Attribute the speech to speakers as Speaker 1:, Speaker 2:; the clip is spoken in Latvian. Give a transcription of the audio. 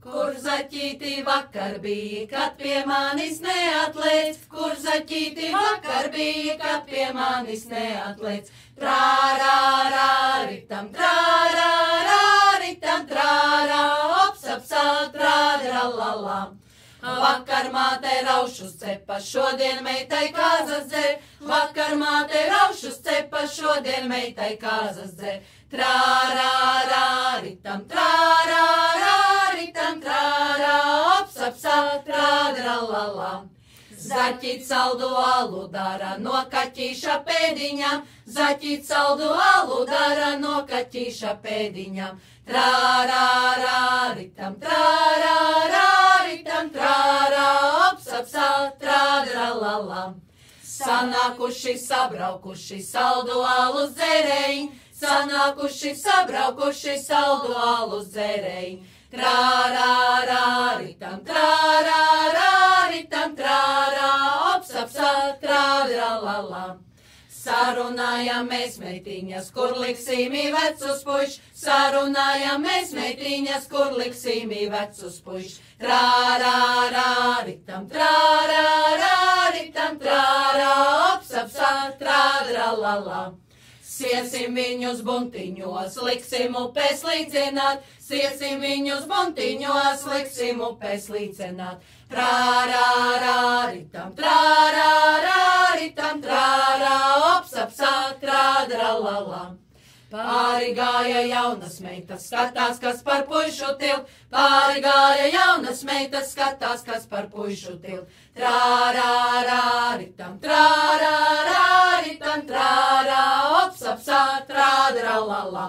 Speaker 1: Kur zaķīti vakar bija, kad pie manis neatlēc, kur zaķīti vakar bija, kad pie manis neatlēc. Trārā, ritam, trārā, ritam, trārā, opsapsā, trādra, lalā. Vakar māte raušus cepa, šodien meitai kāzas dzer, vakar māte raušus cepa, šodien meitai kāzas dzer. Trārā, ritam, trārā, ritam, trārā, opsapsā, trādra, lalā. Zaķīt saldu alu dara no kaķīša pēdiņām, zaķīt saldu alu dara no kaķīša pēdiņām. Trārā, ritam, trārā, ritam, trārā, opsapsā, trādra, lalā. Sanākuši, sabraukuši saldu alus dzērēji, sanākuši, sabraukuši saldu alus dzērēji. Trārā, ritam, trārā, opsapsā, trādra, lalā. Sarunājam mēs meitiņas, kur liksim vecus puiš, sarunājam mēs meitiņas, kur liksim vecus puiš. Trārā, ritam, trārā, opsapsā, trādra, lalā. Siesim viņus buntiņos, liksim upēs līdzināt, siesim viņus buntiņos, liksim upēs līdzināt. Trārā, ritam, trārā, opsapsā, trādra, lalā. Pāri gāja jaunas meitas, skatās, kas par puišu til, pāri gāja jaunas meitas, skatās, kas par puišu til. Trārā, ritam, trārā, opsapsā, trādra, lalā.